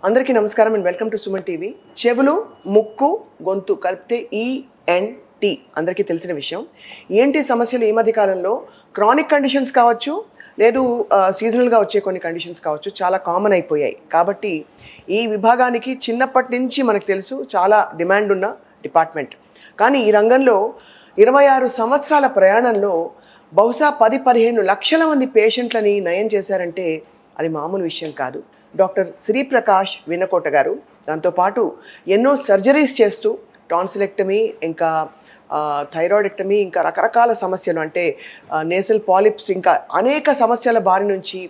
అందరికీ నమస్కారం and welcome to Suman TV. చెవులు, ముక్కు, గొంతు కలిపితే ఈఎన్టీ అందరికీ తెలిసిన విషయం. ఈఎన్టీ సమస్యలు ఈ మధ్య కాలంలో క్రానిక్ కండిషన్స్ కావచ్చు, లేదు సీజనల్గా వచ్చే కొన్ని కండిషన్స్ కావచ్చు, చాలా కామన్ అయిపోయాయి. కాబట్టి ఈ విభాగానికి చిన్నప్పటి నుంచి మనకు తెలుసు చాలా డిమాండ్ ఉన్న డిపార్ట్మెంట్. కానీ ఈ రంగంలో 26 సంవత్సరాల ప్రయాణంలో బహుశా 10-15 లక్షల మంది పేషెంట్లని నయం చేశారంటే అది మామూలు విషయం కాదు. డాక్టర్ శ్రీప్రకాష్ వినకోట గారు దాంతోపాటు ఎన్నో సర్జరీస్ చేస్తూ టాన్సిలెక్టమీ, ఇంకా థైరాయిడెక్టమీ, ఇంకా రకరకాల సమస్యలు అంటే నేసల్ పాలిప్స్, ఇంకా అనేక సమస్యల బారి నుంచి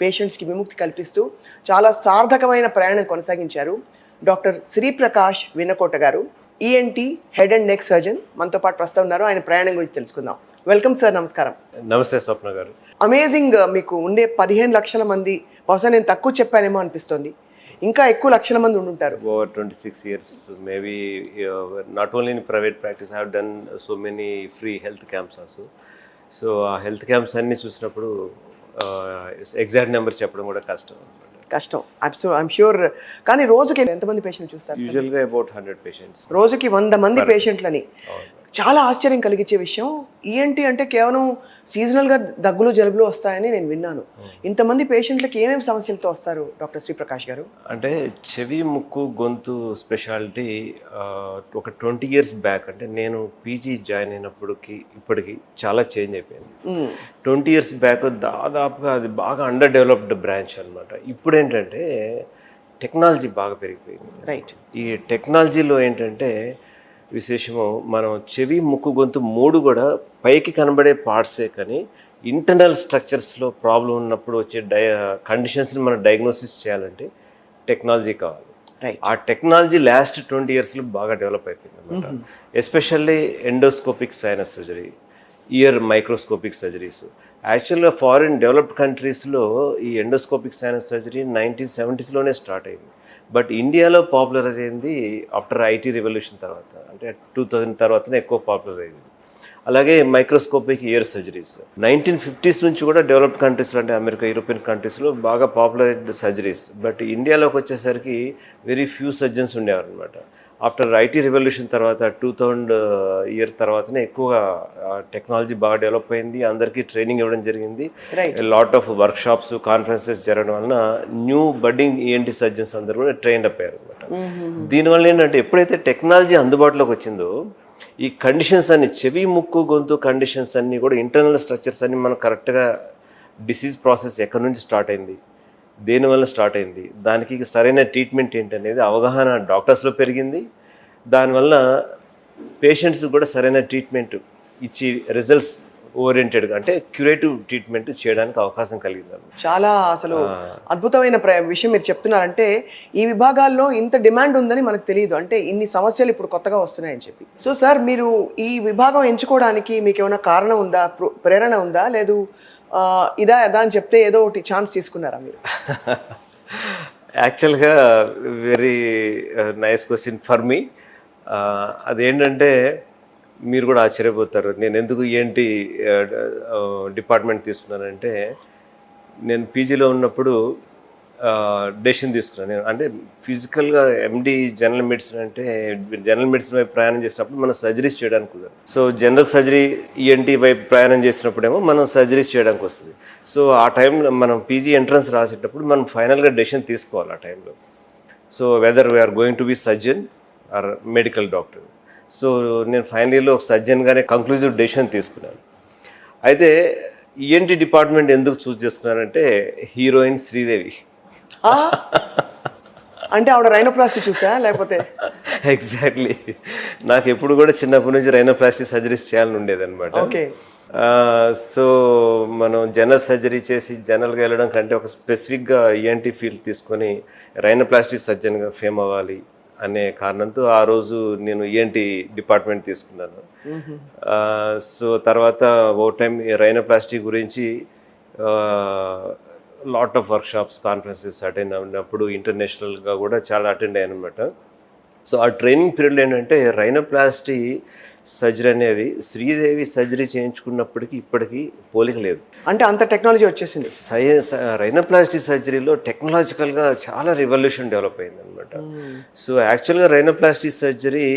పేషెంట్స్కి విముక్తి కల్పిస్తూ చాలా సార్థకమైన ప్రయాణం కొనసాగించారు డాక్టర్ శ్రీప్రకాష్ వినకోట గారు. ENT head and neck surgeon మనతో పాటు ప్రస్తుతం ఉన్నారు. ఆయన ప్రయాణం గురించి తెలుసుకుందాం. Welcome sir. నమస్కారం. నమస్తే స్వప్న గారు. అమేజింగ్. మీకు ఉండే 15 లక్షల మంది, బహుశా నేను తక్కువ చెప్పానేమో అనిపిస్తుంది, ఇంకా ఎక్కువ లక్షల మంది ఉండుంటారు. Over 26 years maybe not only in private practice I have done so many free health camps also. So ఆ హెల్త్ క్యాంప్స్ అన్ని చూసినప్పుడు ఎగ్జాక్ట్ నెంబర్ చెప్పడం కూడా కష్టం. I'm sure. కానీ రోజుకి ఎంతమంది పేషెంట్ చూస్తారు? యూజువల్గా అబౌట్ 100 patients. రోజుకి 100 మంది పేషెంట్లని. చాలా ఆశ్చర్యం కలిగించే విషయం. ఈఎన్టీ అంటే కేవలం సీజనల్గా దగ్గులు జలుబులు వస్తాయని నేను విన్నాను. ఇంతమంది పేషెంట్లకి ఏమేమి సమస్యలతో వస్తారు డాక్టర్ శ్రీప్రకాష్ గారు? అంటే చెవి, ముక్కు, గొంతు స్పెషాలిటీ ఒక 20 years బ్యాక్, అంటే నేను పీజీ జాయిన్ అయినప్పటికి ఇప్పటికి చాలా చేంజ్ అయిపోయింది. 20 years బ్యాక్ దాదాపుగా అది బాగా అండర్ డెవలప్డ్ బ్రాంచ్ అనమాట. ఇప్పుడు ఏంటంటే టెక్నాలజీ బాగా పెరిగిపోయింది. రైట్. ఈ టెక్నాలజీలో ఏంటంటే విశేషము, మనం చెవి, ముక్కు, గొంతు 3 కూడా పైకి కనబడే పార్ట్సే, కానీ ఇంటర్నల్ స్ట్రక్చర్స్లో ప్రాబ్లం ఉన్నప్పుడు వచ్చే కండిషన్స్ని మనం డయాగ్నోసిస్ చేయాలంటే టెక్నాలజీ కావాలి. ఆ టెక్నాలజీ లాస్ట్ 20 yearsలో బాగా డెవలప్ అయిపోయింది అనమాట. Especially endoscopic sinus surgery, year microscopic surgeries. యాక్చువల్గా ఫారిన్ డెవలప్డ్ కంట్రీస్లో ఈ ఎండోస్కోపిక్ సైనస్ సర్జరీ 1970sలోనే స్టార్ట్ అయింది. బట్ ఇండియాలో పాపులరైజ్ అయింది ఆఫ్టర్ ఐటీ రెవల్యూషన్ తర్వాత, అంటే 2000 తర్వాతనే ఎక్కువ పాపులర్ అయింది. అలాగే మైక్రోస్కోపిక్ ఇయర్ సర్జరీస్ 1950s నుంచి కూడా డెవలప్డ్ కంట్రీస్లో, అంటే అమెరికా, యూరోపియన్ కంట్రీస్లో బాగా పాపులరైజ్డ్ సర్జరీస్. బట్ ఇండియాలోకి వచ్చేసరికి వెరీ ఫ్యూ సర్జన్స్ ఉండేవారు అనమాట. ఆఫ్టర్ ఐటీ రెవల్యూషన్ తర్వాత 2000 ఇయర్ తర్వాతనే ఎక్కువగా టెక్నాలజీ బాగా డెవలప్ అయింది. అందరికీ ట్రైనింగ్ ఇవ్వడం జరిగింది. Lot of work shops, conferences జరగడం వలన న్యూ బడ్డింగ్ ఈఎన్టీ సర్జన్స్ అందరూ కూడా ట్రైన్ అప్ అయ్యారు అనమాట. దీనివల్ల ఏంటంటే ఎప్పుడైతే టెక్నాలజీ అందుబాటులోకి వచ్చిందో ఈ కండిషన్స్ అన్ని, చెవి, ముక్కు, గొంతు కండిషన్స్ అన్నీ కూడా ఇంటర్నల్ స్ట్రక్చర్స్ అన్ని మనం కరెక్ట్గా డిసీజ్ ప్రాసెస్ ఎక్కడి నుంచి స్టార్ట్ అయింది, దేనివల్ల స్టార్ట్ అయింది, దానికి సరైన ట్రీట్మెంట్ ఏంటనేది అవగాహన డాక్టర్స్లో పెరిగింది. దానివల్ల పేషెంట్స్ కూడా సరైన ట్రీట్మెంట్ ఇచ్చి రిజల్ట్స్ ఓరియంటెడ్గా, అంటే క్యూరేటివ్ ట్రీట్మెంట్ చేయడానికి అవకాశం కలిగింది. చాలా అసలు అద్భుతమైన విషయం మీరు చెప్తున్నారంటే. ఈ విభాగాల్లో ఇంత డిమాండ్ ఉందని మనకు తెలియదు, అంటే ఇన్ని సమస్యలు ఇప్పుడు కొత్తగా వస్తున్నాయని చెప్పి. సో సార్, మీరు ఈ విభాగం ఎంచుకోవడానికి మీకు ఏమైనా కారణం ఉందా, ప్రేరణ ఉందా, లేదు ఇదా అదా అని చెప్తే ఏదో ఒకటి ఛాన్స్ తీసుకున్నారా మీరు? యాక్చువల్గా very nice question for me. అదేంటంటే మీరు కూడా ఆశ్చర్యపోతారు, నేను ఎందుకు ఏంటి డిపార్ట్మెంట్ తీసుకున్నానంటే, నేను పీజీలో ఉన్నప్పుడు డెసిషన్ తీసుకున్నాను. నేను అంటే ఫిజికల్గా ఎండి జనరల్ మెడిసిన్, అంటే జనరల్ మెడిసిన్ వైపు ప్రయాణం చేసినప్పుడు మనం సర్జరీస్ చేయడానికి కుదరదు. సో జనరల్ సర్జరీ ఈఎన్టీ వైపు ప్రయాణం చేసినప్పుడేమో మనం సర్జరీస్ చేయడానికి వస్తుంది. సో ఆ టైంలో మనం పీజీ ఎంట్రన్స్ రాసేటప్పుడు మనం ఫైనల్గా డెసిషన్ తీసుకోవాలి ఆ టైంలో. So whether we are going to be surgeon or medical doctor. So నేను ఫైనల్ ఇయర్లో ఒక సర్జన్గానే కంక్లూజివ్ డెసిషన్ తీసుకున్నాను. అయితే ఈఎన్టీ డిపార్ట్మెంట్ ఎందుకు చూస్ చేసుకున్నానంటే, హీరోయిన్ శ్రీదేవి. అంటే ఆవిడ రైనోప్లాస్టీ చూసా లేకపోతే? ఎగ్జాక్ట్లీ. నాకు ఎప్పుడు కూడా చిన్నప్పటి నుంచి రైనోప్లాస్టీ సర్జరీస్ చేయాలని ఉండేది అనమాట. సో మనం జనరల్ సర్జరీ చేసి జనరల్గా వెళ్ళడం కంటే ఒక స్పెసిఫిక్గా ఈఎన్టీ ఫీల్డ్ తీసుకొని రైనోప్లాస్టీ సర్జన్గా ఫేమ్ అవ్వాలి అనే కారణంతో ఆ రోజు నేను ఈఎన్టీ డిపార్ట్మెంట్ తీసుకున్నాను. సో తర్వాత ఓ టైం రైనోప్లాస్టీ గురించి lot of work shops, conferences attend అయినప్పుడు ఇంటర్నేషనల్గా కూడా చాలా అటెండ్ అయ్యాను అనమాట. సో ఆ ట్రైనింగ్ పీరియడ్లో ఏంటంటే రైనోప్లాస్టీ సర్జరీ అనేది శ్రీదేవి సర్జరీ చేయించుకున్నప్పటికీ ఇప్పటికీ పోలిక లేదు. అంటే అంత టెక్నాలజీ వచ్చేసింది. రైనోప్లాస్టీ సర్జరీలో టెక్నాలజికల్గా చాలా రివల్యూషన్ డెవలప్ అయింది అనమాట. సో యాక్చువల్గా రైనోప్లాస్టీ సర్జరీ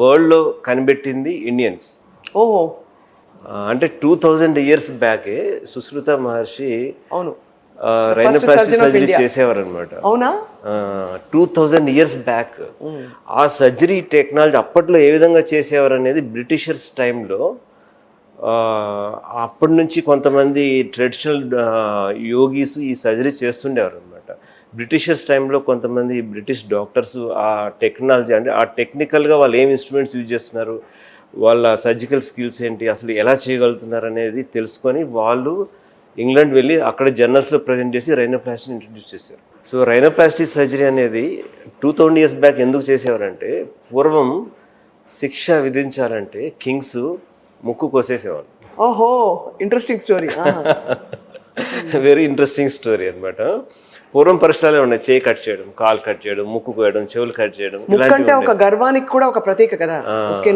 వరల్డ్లో కనిపెట్టింది ఇండియన్స్. ఓహో, అంటే 2000 years బ్యాకే సుశ్రుత మహర్షి అవును, రైనోప్లాస్టీ సర్జరీ చేసేవారు అనమాట. అవునా? 2000 years బ్యాక్. ఆ సర్జరీ టెక్నాలజీ అప్పట్లో ఏ విధంగా చేసేవారు అనేది బ్రిటిషర్స్ టైంలో అప్పటి నుంచి కొంతమంది ట్రెడిషనల్ యోగీస్ ఈ సర్జరీ చేస్తుండేవారు అనమాట. బ్రిటిషర్స్ టైంలో కొంతమంది బ్రిటిష్ డాక్టర్స్ ఆ టెక్నాలజీ అంటే ఆ టెక్నికల్గా వాళ్ళు ఏం ఇన్స్ట్రుమెంట్స్ యూజ్ చేస్తున్నారు, వాళ్ళ సర్జికల్ స్కిల్స్ ఏంటి, అసలు ఎలా చేయగలుగుతున్నారు అనేది తెలుసుకొని వాళ్ళు ఇంగ్లాండ్ వెళ్ళి అక్కడ జర్నల్స్లో ప్రజెంట్ చేసి రైనోప్లాస్టీని ఇంట్రడ్యూస్ చేశారు. సో రైనోప్లాస్టీ సర్జరీ అనేది 2000 years బ్యాక్ ఎందుకు చేసేవారంటే, పూర్వం శిక్ష విధించాలంటే కింగ్స్ ముక్కు కోసేసేవాళ్ళు. ఓహో, interesting story. Very interesting story అనమాట. పూర్వం పరిసరాలే ఉన్నాయి, చేయి కట్ చేయడం, కాలు కట్ చేయడం, ముక్కు కోయడం, చెవులు కట్ చేయడం. ముక్కు అంటే ఒక గర్వానికి కూడా ఒక ప్రతీక కదా,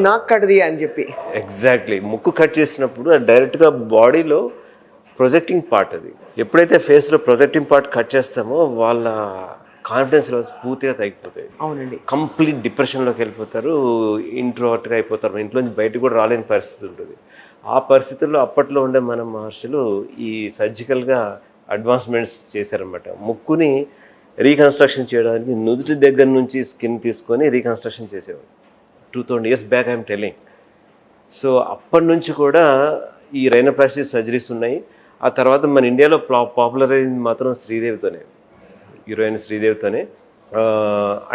నాకు కట్టది అని చెప్పి. ఎగ్జాక్ట్లీ. ముక్కు కట్ చేసినప్పుడు అది డైరెక్ట్గా బాడీలో ప్రొజెక్టింగ్ పార్ట్. అది ఎప్పుడైతే ఫేస్లో ప్రొజెక్టింగ్ పార్ట్ కట్ చేస్తామో వాళ్ళ కాన్ఫిడెన్స్ లెవెల్స్ పూర్తిగా తగ్గిపోతాయి. అవునండి. కంప్లీట్ డిప్రెషన్లోకి వెళ్ళిపోతారు, ఇంట్రోవర్ట్గా అయిపోతారు, ఇంట్లోంచి బయటకు కూడా రాలేని పరిస్థితి ఉంటుంది. ఆ పరిస్థితుల్లో అప్పట్లో ఉండే మన మహర్షులు ఈ సర్జికల్గా అడ్వాన్స్మెంట్స్ చేశారనమాట. ముక్కుని రీకన్స్ట్రక్షన్ చేయడానికి నుదుటి దగ్గర నుంచి స్కిన్ తీసుకొని రీకన్స్ట్రక్షన్ చేసేవారు. 2000 years back I'm telling. So అప్పటి నుంచి కూడా ఈ రైనోప్లాస్టీ సర్జరీస్ ఉన్నాయి. ఆ తర్వాత మన ఇండియాలో పాపులర్ అయింది మాత్రం శ్రీదేవితోనే, హీరోయిన్ శ్రీదేవితోనే.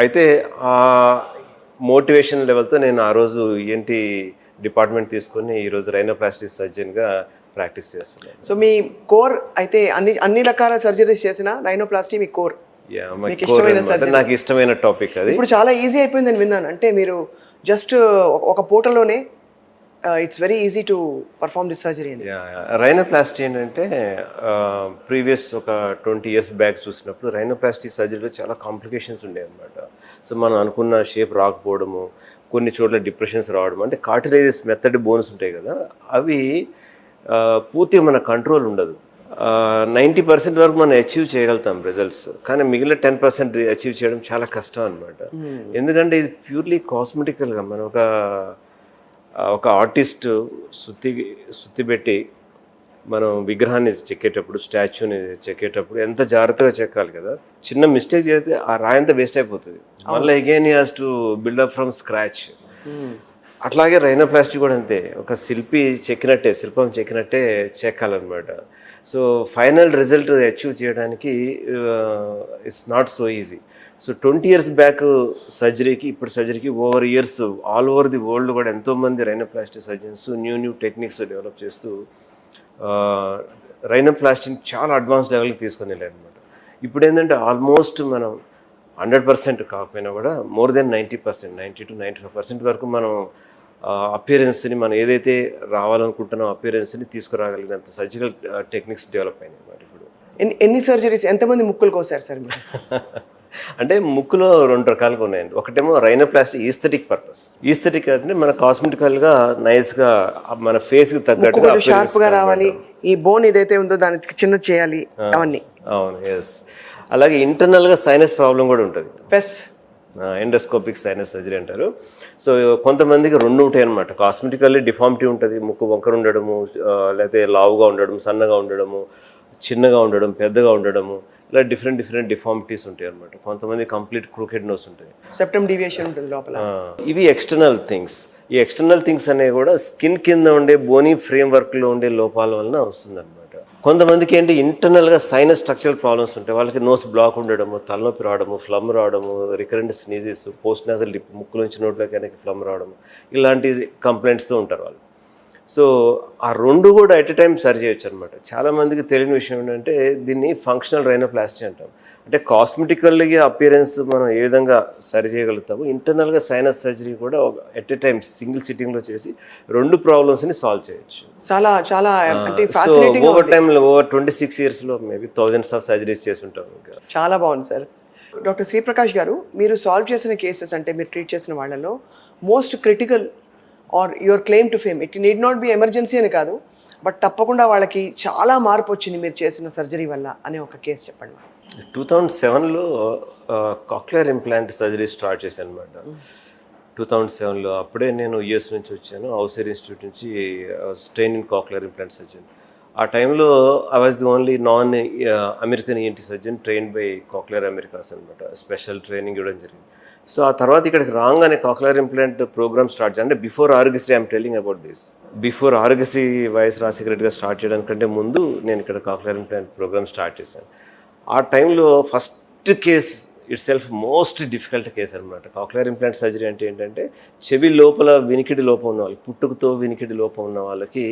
అయితే ఆ మోటివేషన్ లెవెల్తో నేను ఆ రోజు ఏంటి డిపార్ట్మెంట్ తీసుకొని ఈరోజు రైనోప్లాస్టీ సర్జన్గా ప్రాక్టీస్ చేస్తున్నాను. సో మీ కోర్ అయితే అన్ని రకాల సర్జరీస్ చేసిన రైనోప్లాస్టీ మీ కోర్. నాకు ఇష్టమైన టాపిక్ అది. ఇప్పుడు చాలా ఈజీ అయిపోయిందని విన్నాను. అంటే మీరు జస్ట్ ఒక పూటలోనే it's very easy to perform this surgery అని. రైనోప్లాస్టీ ఏంటంటే ప్రీవియస్ ఒక 20 years బ్యాక్ చూసినప్పుడు రైనోప్లాస్టీ సర్జరీలో చాలా కాంప్లికేషన్స్ ఉండేవి అనమాట. సో మనం అనుకున్న షేప్ రాకపోవడము, కొన్ని చోట్ల డిప్రెషన్స్ రావడం, అంటే కార్టిలేజెస్ మెత్తడి బోన్స్ ఉంటాయి కదా, అవి పూర్తిగా మన కంట్రోల్ ఉండదు. 90% వరకు మనం అచీవ్ చేయగలుగుతాం రిజల్ట్స్, కానీ మిగిలిన 10% అచీవ్ చేయడం చాలా కష్టం అనమాట. ఎందుకంటే ఇది ప్యూర్లీ కాస్మెటికల్గా మనం ఒక ఆర్టిస్ట్ సుత్తి పెట్టి మనం విగ్రహాన్ని చెక్కేటప్పుడు, స్టాచ్యూని చెక్కేటప్పుడు ఎంత జాగ్రత్తగా చెక్కాలి కదా. చిన్న మిస్టేక్ చేస్తే ఆ రాయంతా వేస్ట్ అయిపోతుంది. మళ్ళీ again he has to build up from scratch. అట్లాగే రైనోప్లాస్టీ కూడా అంతే, ఒక శిల్పం చెక్కినట్టే చెక్కాలన్నమాట. సో ఫైనల్ రిజల్ట్ అచీవ్ చేయడానికి it's not so easy. So 20 years back సర్జరీకి ఇప్పుడు సర్జరీకి over years all over the world కూడా ఎంతోమంది rhinoplasty surgeons new techniques develop చేస్తూ రైనోప్లాస్టీని చాలా అడ్వాన్స్ లెవెల్కి తీసుకొని వెళ్ళారు అనమాట. ఇప్పుడు ఏంటంటే ఆల్మోస్ట్ మనం 100% కాకపోయినా కూడా మోర్ దెన్ 90%, 90 to 95% వరకు మనం అపియరెన్స్ని మనం ఏదైతే రావాలనుకుంటున్నాం అపియరెన్స్ని తీసుకురాగలిగినంత సర్జికల్ టెక్నిక్స్ డెవలప్ అయినాయి అన్నమాట. ఇప్పుడు ఎన్ని సర్జరీస్, ఎంతమంది ముక్కులు కోసారు సార్ మీరు? అంటే ముక్కులో 2 రకాలుగా ఉన్నాయండి. ఒకటేమో రైనోప్లాస్టీ ఈస్థెటిక్ పర్పస్. ఈస్థెటిక్ అంటే మన కాస్మెటికల్గా నైస్గా మన ఫేస్కి తగ్గట్టుగా షార్ప్గా రావాలి, ఈ బోన్ ఏదైతే ఉందో దానికి చిన్న చేయాలి అవన్నీ. అవును, ఎస్. అలాగే ఇంటర్నల్గా సైనస్ ప్రాబ్లం కూడా ఉంటుంది, ఎండోస్కోపిక్ సైనస్ సర్జరీ అంటారు. సో కొంతమందికి 2 ఉంటాయి అనమాట. కాస్మెటికల్లీ డిఫార్మిటీ ఉంటుంది, ముక్కు వంకర ఉండడము, లేకపోతే లావుగా ఉండడం, సన్నగా ఉండడము, చిన్నగా ఉండడం, పెద్దగా ఉండడము, ఇలా డిఫరెంట్ డిఫార్మిటీస్ ఉంటాయి అనమాట. కొంతమంది కంప్లీట్ క్రూకెడ్ నోస్ ఉంటాయి, సెప్టమ్ డీవియేషన్ ఉంటుంది లోపల. ఇవి ఎక్స్టర్నల్ థింగ్స్. ఈ ఎక్స్టర్నల్ థింగ్స్ అనేవి కూడా స్కిన్ కింద ఉండే బోనీ ఫ్రేమ్ వర్క్లో ఉండే లోపాల వలన వస్తుంది అనమాట. కొంతమందికి ఏంటి ఇంటర్నల్గా సైనస్ స్ట్రక్చరల్ ప్రాబ్లమ్స్ ఉంటాయి. వాళ్ళకి నోస్ బ్లాక్ ఉండడము, తలనొప్పి రావడము, ఫ్లమ్ రావడము, రికరెంట్ స్నీజెస్, పోస్ట్ నాజల్ ముక్కు నుంచి నోట్లోకి వెనక్కి ఫ్లమ్ రావడము, ఇలాంటి కంప్లైంట్స్తో ఉంటారు వాళ్ళు. సో ఆ 2 కూడా ఎట్ ఎ టైం సరి చేయొచ్చు అనమాట. చాలామందికి తెలియని విషయం ఏంటంటే దీన్ని ఫంక్షనల్ రైనోప్లాస్టీ అంటాం. అంటే కాస్మెటికల్గా అపియరెన్స్ మనం ఏ విధంగా సరి చేయగలుగుతాము, ఇంటర్నల్గా సైనస్ సర్జరీ కూడా ఎట్ ఎ టైం సింగిల్ సిట్టింగ్లో చేసి 2 ప్రాబ్లమ్స్ని సాల్వ్ చేయొచ్చు. చాలా సో ఓవర్ టైంలో ఓవర్ 26 yearsలో మేబీ థౌజండ్స్ ఆఫ్ సర్జరీస్ చేసి ఉంటాం. ఇంకా చాలా బాగుంది సార్. డాక్టర్ శ్రీప్రకాష్ గారు, మీరు సాల్వ్ చేసిన కేసెస్ అంటే మీరు ట్రీట్ చేసిన వాళ్ళలో most critical or your claim to fame, it need not be emergency అని కాదు, బట్ తప్పకుండా వాళ్ళకి చాలా మార్పు వచ్చింది మీరు చేసిన సర్జరీ వల్ల అనే ఒక కేసు చెప్పండి. 2007లో కాక్లియర్ ఇంప్లాంట్ సర్జరీ స్టార్ట్ చేశాను అనమాట. 2007లో అప్పుడే నేను యుఎస్ నుంచి వచ్చాను, హౌసర్ ఇన్స్టిట్యూట్ నుంచి train in cochlear implant surgeon. ఆ టైంలో I was the only non American ENT surgeon train by Cochlear Americas అనమాట. స్పెషల్ ట్రైనింగ్ ఇవ్వడం జరిగింది. సో ఆ తర్వాత ఇక్కడికి రాగానే కాక్లియర్ ఇంప్లాంట్ ప్రోగ్రామ్ స్టార్ట్ చేయాలి. అంటే before Aarogyasri I'm telling about this. Before Aarogyasri YS Rajasekhara రెడ్డిగా స్టార్ట్ చేయడానికంటే ముందు నేను ఇక్కడ కాక్లియర్ ఇంప్లాంట్ ప్రోగ్రామ్ స్టార్ట్ చేశాను. ఆ టైంలో first case it self most difficult case అనమాట. కాక్లియర్ ఇంప్లాంట్ సర్జరీ అంటే ఏంటంటే చెవి లోపల వినికిడి లోపం ఉన్న వాళ్ళకి, పుట్టుకతో వినికిడి లోపం ఉన్న వాళ్ళకి,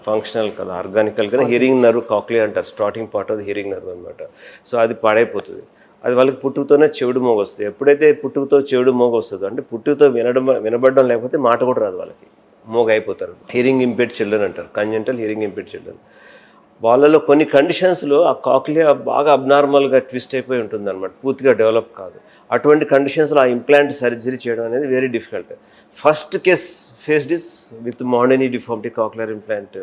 ఫంక్షనల్ కదా ఆర్గానికల్ కదా హియరింగ్ నర్వ్ కాక్లియర్ అంటారు, starting part of the hearing nerve అనమాట. సో అది పాడైపోతుంది. అది వాళ్ళకి పుట్టుకతోనే చెవిడు మోగ వస్తుంది. ఎప్పుడైతే పుట్టుకతో చెవిడు మోగ వస్తుందో అంటే పుట్టుకతో వినబడడం లేకపోతే మాట కూడా రాదు వాళ్ళకి, మోగ అయిపోతారు. హియరింగ్ ఇంపేర్డ్ చిల్డ్రన్ అంటారు, కంజెంటల్ హియరింగ్ ఇంపేర్డ్ చిల్డ్రన్. వాళ్ళలో కొన్ని కండిషన్స్లో ఆ కాక్లియా బాగా అబ్నార్మల్గా ట్విస్ట్ అయిపోయి ఉంటుంది అనమాట, పూర్తిగా డెవలప్ కాదు. అటువంటి కండిషన్స్లో ఆ ఇంప్లాంట్ సర్జరీ చేయడం అనేది very difficult. First case faced is with Mondini deformity cochlear implant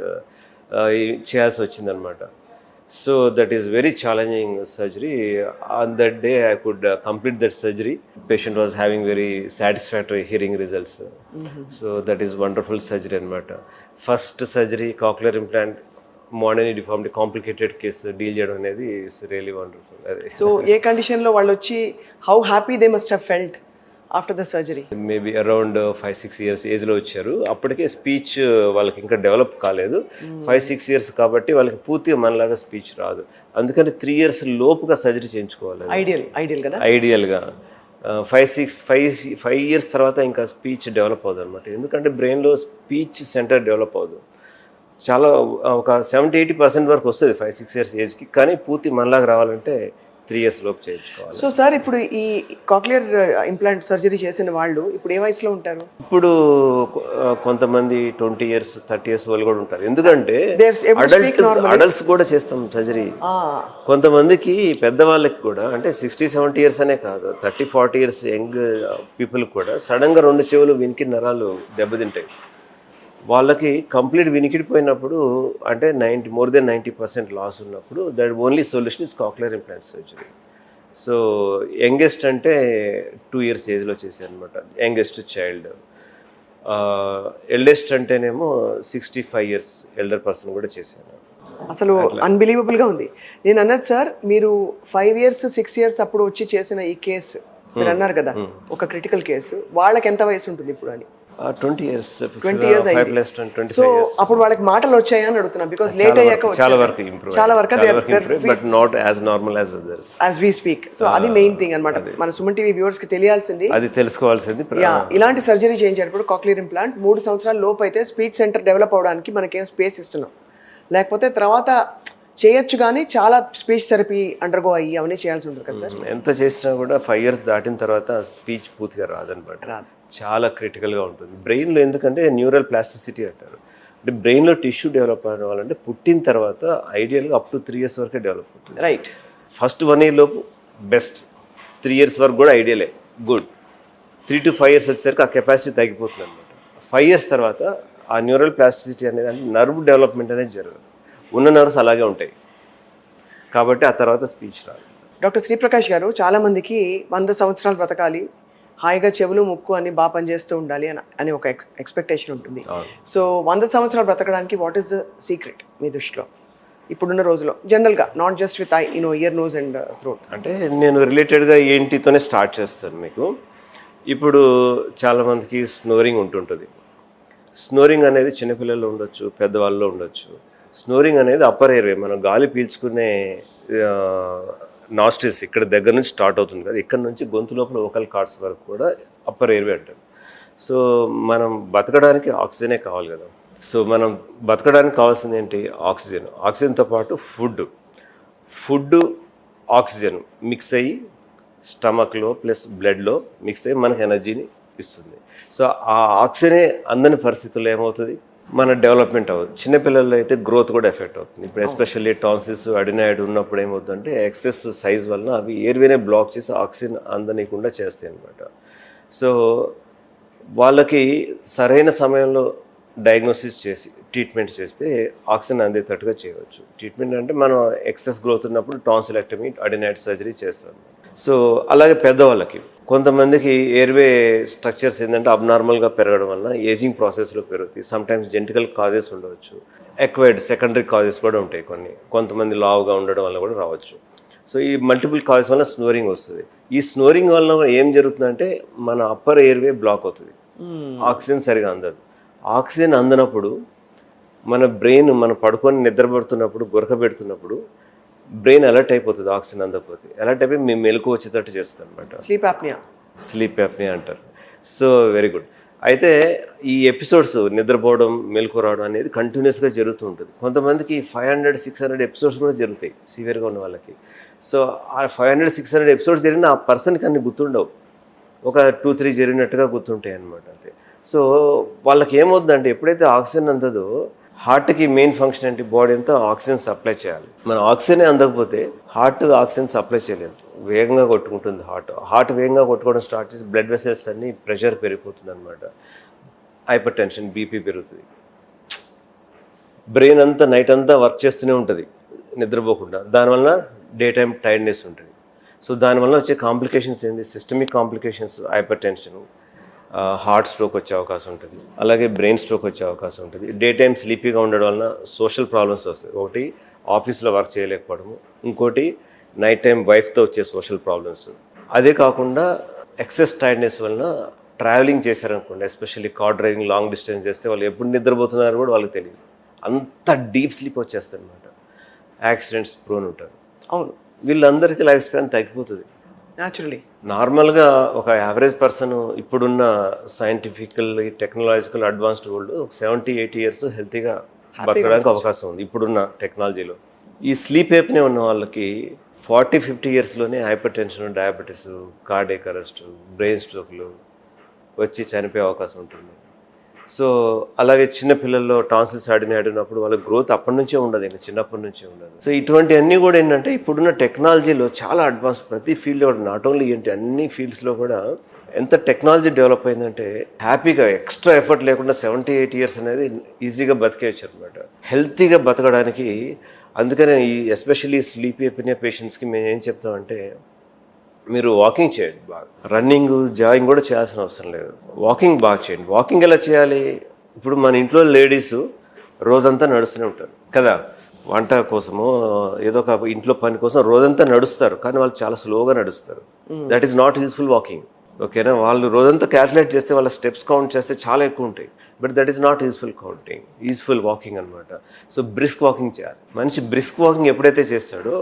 చేయాల్సి వచ్చిందనమాట. So that is very challenging surgery. On that day I could complete that surgery. Patient was having very satisfactory hearing results. So that is wonderful surgery అనమాట. First surgery cochlear implant Mondini deformity complicated case deal చేయడం అనేది it's really wonderful. అదే. So ఏ కండిషన్లో వాళ్ళు వచ్చి how happy they must have felt after the surgery? Maybe around 5-6 years ఏజ్లో వచ్చారు. అప్పటికే స్పీచ్ వాళ్ళకి ఇంకా డెవలప్ కాలేదు. 5-6 years కాబట్టి వాళ్ళకి పూర్తిగా మనలాగా స్పీచ్ రాదు. అందుకని 3 years లోపుగా సర్జరీ చేయించుకోవాలి. ఐడియల్గా 5 years తర్వాత ఇంకా స్పీచ్ డెవలప్ అవుతుంది అనమాట. ఎందుకంటే బ్రెయిన్లో స్పీచ్ సెంటర్ డెవలప్ అవుతుంది. చాలా ఒక 70-80% వరకు వస్తుంది 5-6 years ఏజ్కి. కానీ పూర్తి మనలాగా రావాలంటే 3 years లోపు చేయించుకోవాలి. సో సార్ ఇప్పుడు ఈ కాక్లియర్ ఇంప్లాంట్ సర్జరీ చేసిన వాళ్ళు ఇప్పుడు ఏ వయసులో ఉంటారు? ఇప్పుడు కొంతమంది 20 years 30 years వాళ్ళు కూడా ఉంటారు. ఎందుకంటే అడల్ట్స్ కూడా చేస్తాం సర్జరీ. కొంతమందికి పెద్దవాళ్ళకి కూడా అంటే 60-70 years అనే కాదు, 30-40 years యంగ్ పీపుల్ కూడా సడన్గా 2 చెవులు వినికి నరాలు దెబ్బతింటాయి. వాళ్ళకి కంప్లీట్ వినికిడిపోయినప్పుడు అంటే మోర్ దెన్ 90% లాస్ ఉన్నప్పుడు that only solution is cochlear implant surgery. So youngest అంటే 2 years ఏజ్లో చేశాను అనమాట, యంగెస్ట్ చైల్డ్. ఎల్డెస్ట్ అంటేనేమో 65 years ఎల్డర్ పర్సన్ కూడా చేశాను. అసలు అన్బిలీవబుల్గా ఉంది. నేను అన్నది సార్, మీరు 5 years 6 years అప్పుడు వచ్చి చేసిన ఈ కేసు మీరు అన్నారు కదా ఒక క్రిటికల్ కేసు, వాళ్ళకి ఎంత వయసు ఉంటుంది ఇప్పుడు అని? 20 years. సో అప్పుడు వాళ్ళకి మాటలు వచ్చాయా అని అడుగుతున్నా. బికాస్ లేట్ అయ్యాక చాలా వరకు but not as normal as others as we speak. So అది మెయిన్ థింగ్ అన్నమాట, మన సుమన్ టీవీ వ్యూవర్స్ కి తెలియాల్సింది, అది తెలుసుకోవాల్సింది. ఇలాంటి సర్జరీ చేయించేటప్పుడు కాక్లియర్ ఇంప్లాంట్ 3 సంవత్సరాల లోపు అయితే స్పీచ్ సెంటర్ డెవలప్ అవడానికి మనకేం స్పేస్ ఇస్తున్నాం, లేకపోతే తర్వాత చేయొచ్చు కానీ చాలా స్పీచ్ థెరపీ అండర్గో అయ్యి అవన్నీ చేయాల్సి ఉంటుంది కదా సార్. ఎంత చేసినా కూడా 5 years దాటిన తర్వాత స్పీచ్ పూర్తిగా రాదనమాట, చాలా క్రిటికల్గా ఉంటుంది బ్రెయిన్లో. ఎందుకంటే న్యూరల్ ప్లాస్టిసిటీ అంటారు, అంటే బ్రెయిన్లో టిష్యూ డెవలప్ అవ్వాలంటే పుట్టిన తర్వాత ఐడియల్గా అప్ టు 3 years వరకే డెవలప్ అవుతుంది. రైట్. ఫస్ట్ 1 year లోపు బెస్ట్, 3 years వరకు కూడా ఐడియలే గుడ్. 3 to 5 years వచ్చేసరికి ఆ కెపాసిటీ తగ్గిపోతుంది అనమాట. 5 years తర్వాత ఆ న్యూరల్ ప్లాస్టిసిటీ అనేది అంటే నర్వ్ డెవలప్మెంట్ అనేది జరగదు, ఉన్న నర్వ్స్ అలాగే ఉంటాయి కాబట్టి ఆ తర్వాత స్పీచ్ రాదు. డాక్టర్ శ్రీప్రకాష్ గారు, చాలామందికి 100 సంవత్సరాలు బ్రతకాలి, హాయిగా చెవులు ముక్కు అన్ని బాగా పనిచేస్తూ ఉండాలి అని ఒక ఎక్స్పెక్టేషన్ ఉంటుంది. సో 100 సంవత్సరాలు బ్రతకడానికి వాట్ ఈస్ ద సీక్రెట్ మీ దృష్టిలో ఇప్పుడున్న రోజులో జనరల్గా, not just with ear nose and throat? అంటే నేను రిలేటెడ్గా ఏంటితోనే స్టార్ట్ చేస్తాను మీకు. ఇప్పుడు చాలామందికి స్నోరింగ్ ఉంటుంటుంది. స్నోరింగ్ అనేది చిన్నపిల్లల్లో ఉండొచ్చు, పెద్దవాళ్ళలో ఉండొచ్చు. స్నోరింగ్ అనేది అప్పర్ ఎయిర్వే, మనం గాలి పీల్చుకునే నాస్ట్రిల్స్ ఇక్కడ దగ్గర నుంచి స్టార్ట్ అవుతుంది కదా, ఇక్కడ నుంచి గొంతు లోపల వోకల్ కార్డ్స్ వరకు కూడా అప్పర్ ఎయిర్వే అంటారు. సో మనం బతకడానికి ఆక్సిజనే కావాలి కదా. సో మనం బతకడానికి కావాల్సింది ఏంటి? ఆక్సిజన్. ఆక్సిజన్తో పాటు ఫుడ్ ఆక్సిజన్ మిక్స్ అయ్యి స్టమక్లో ప్లస్ బ్లడ్లో మిక్స్ అయ్యి మనకు ఎనర్జీని ఇస్తుంది. సో ఆ ఆక్సిజనే అందని పరిస్థితుల్లో ఏమవుతుంది, మన డెవలప్మెంట్ అవ్వదు. చిన్నపిల్లల్లో అయితే గ్రోత్ కూడా ఎఫెక్ట్ అవుతుంది. ఇప్పుడు ఎస్పెషల్లీ టాన్సిల్స్ అడినాయిడ్ ఉన్నప్పుడు ఏమవుతుందంటే ఎక్సెస్ సైజ్ వలన అవి ఎయిర్వేనే బ్లాక్ చేసి ఆక్సిజన్ అందనీయకుండా చేస్తాయి అనమాట. సో వాళ్ళకి సరైన సమయంలో డయాగ్నోసిస్ చేసి ట్రీట్మెంట్ చేస్తే ఆక్సిజన్ అందేటట్టుగా చేయవచ్చు. ట్రీట్మెంట్ అంటే మనం ఎక్సెస్ గ్రోత్ ఉన్నప్పుడు టాన్సిలెక్టమీ, అడినైట్ సర్జరీ చేస్తాం. సో అలాగే పెద్దవాళ్ళకి కొంతమందికి ఎయిర్వే స్ట్రక్చర్స్ ఏంటంటే అబ్నార్మల్గా పెరగడం వల్ల ఏజింగ్ ప్రాసెస్లో పెరుగుతాయి. సమ్టైమ్స్ జెనెటికల్ కాజెస్ ఉండవచ్చు, ఎక్వైర్డ్ సెకండరీ కాజెస్ కూడా ఉంటాయి. కొంతమంది లావుగా ఉండడం వల్ల కూడా రావచ్చు. సో ఈ మల్టిపుల్ కాజెస్ వల్ల స్నోరింగ్ వస్తుంది. ఈ స్నోరింగ్ వల్ల ఏం జరుగుతుందంటే మన అప్పర్ ఎయిర్వే బ్లాక్ అవుతుంది, ఆక్సిజన్ సరిగా అందదు. ఆక్సిజన్ అందనప్పుడు మన బ్రెయిన్ మనం పడుకొని నిద్రపడుతున్నప్పుడు గురకబెడుతున్నప్పుడు బ్రెయిన్ అలర్ట్ అయిపోతుంది. ఆక్సిజన్ అందకపోతే అలర్ట్ అయిపోయి మేము మెలకు వచ్చేటట్టు చేస్తుంది అనమాట. స్లీప్ యాప్నియా అంటారు. So very good. అయితే ఈ ఎపిసోడ్స్ నిద్రపోవడం, మెలకు రావడం అనేది కంటిన్యూస్గా జరుగుతూ ఉంటుంది. కొంతమందికి 500-600 ఎపిసోడ్స్ కూడా జరుగుతాయి సివియర్గా ఉన్న వాళ్ళకి. సో ఆ 500-600 ఎపిసోడ్స్ జరిగిన ఆ పర్సన్కి అన్ని గుర్తుండవు, ఒక 2-3 జరిగినట్టుగా గుర్తుంటాయి అనమాట. అంతే. సో వాళ్ళకి ఏమవుతుందంటే ఎప్పుడైతే ఆక్సిజన్ అందదో హార్ట్కి మెయిన్ ఫంక్షన్ ఏంటి, బాడీ అంతా ఆక్సిజన్ సప్లై చేయాలి. మన ఆక్సిజనే అందకపోతే హార్ట్ ఆక్సిజన్ సప్లై చేయలేదు, వేగంగా కొట్టుకుంటుంది. హార్ట్ వేగంగా కొట్టుకోవడం స్టార్ట్ చేసి బ్లడ్ వెసల్స్ అన్ని ప్రెషర్ పెరిగిపోతుంది అనమాట. హైపర్ టెన్షన్, బీపీ పెరుగుతుంది. బ్రెయిన్ అంతా నైట్ అంతా వర్క్ చేస్తూనే ఉంటుంది నిద్రపోకుండా. దానివల్ల డే టైం టైర్డ్నెస్ ఉంటుంది. సో దానివల్ల వచ్చే కాంప్లికేషన్స్ ఏంటి, systemic complications, hyper tension, heart stroke వచ్చే అవకాశం ఉంటుంది, అలాగే బ్రెయిన్ స్ట్రోక్ వచ్చే అవకాశం ఉంటుంది. డే టైం స్లీపీగా ఉండడం వలన సోషల్ ప్రాబ్లమ్స్ వస్తాయి. ఒకటి ఆఫీస్లో వర్క్ చేయలేకపోవడము, ఇంకోటి నైట్ టైం వైఫ్తో వచ్చే సోషల్ ప్రాబ్లమ్స్. అదే కాకుండా ఎక్సెస్ టైర్డ్నెస్ వలన ట్రావెలింగ్ చేశారనుకోండి, especially car driving, long distance చేస్తే వాళ్ళు ఎప్పుడు నిద్రపోతున్నారో కూడా వాళ్ళకి తెలియదు, అంత డీప్ స్లీప్ వచ్చేస్తుంది అనమాట. యాక్సిడెంట్స్ ప్రోన్ ఉంటారు. అవును, వీళ్ళందరికీ లైఫ్ స్పాన్ తగ్గిపోతుంది న్యాచురలీ. నార్మల్గా ఒక యావరేజ్ పర్సన్ ఇప్పుడున్న సైంటిఫికల్, టెక్నాలజికల్ అడ్వాన్స్డ్ వరల్డ్ 70-80 ఇయర్స్ హెల్తీగా బతకడానికి అవకాశం ఉంది ఇప్పుడున్న టెక్నాలజీలో. ఈ స్లీప్ ఏప్నే ఉన్న వాళ్ళకి 40-50 ఇయర్స్లోనే hypertension, diabetes, cardiac arrest, brain స్ట్రోక్లు వచ్చి చనిపోయే అవకాశం ఉంటుంది. సో అలాగే చిన్నపిల్లల్లో టాన్సిల్స్ ఆడినప్పుడు వాళ్ళ గ్రోత్ అప్పటి నుంచే ఉండదు, ఇంకా చిన్నప్పటి నుంచే ఉండదు. సో ఇటువంటివన్నీ కూడా ఏంటంటే ఇప్పుడున్న టెక్నాలజీలో చాలా అడ్వాన్స్, ప్రతి ఫీల్డ్లో కూడా, నాట్ ఓన్లీ ఏంటి అన్ని ఫీల్డ్స్లో కూడా ఎంత టెక్నాలజీ డెవలప్ అయిందంటే హ్యాపీగా ఎక్స్ట్రా ఎఫర్ట్ లేకుండా 70-80 ఇయర్స్ అనేది ఈజీగా బతికేయచ్చు అనమాట. హెల్తీగా బతకడానికి అందుకనే ఈ ఎస్పెషల్లీ స్లీప్ ఎపినియా పేషెంట్స్కి మేము ఏం చెప్తామంటే, మీరు వాకింగ్ చేయండి బాగా, రన్నింగ్, జాగింగ్ కూడా చేయాల్సిన అవసరం లేదు, వాకింగ్ బాగా చేయండి. వాకింగ్ ఎలా చేయాలి? ఇప్పుడు మన ఇంట్లో లేడీస్ రోజంతా నడుస్తూనే ఉంటారు కదా, వంట కోసమో ఏదో ఒక ఇంట్లో పని కోసం రోజంతా నడుస్తారు, కానీ వాళ్ళు చాలా స్లోగా నడుస్తారు. That is not useful walking. ఓకేనా? వాళ్ళు రోజంతా క్యాల్కులేట్ చేస్తే వాళ్ళ స్టెప్స్ కౌంట్ చేస్తే చాలా ఎక్కువ ఉంటాయి, but that is not useful walking అనమాట. సో బ్రిస్క్ వాకింగ్ చేయాలి. మనిషి బ్రిస్క్ వాకింగ్ ఎప్పుడైతే చేస్తాడో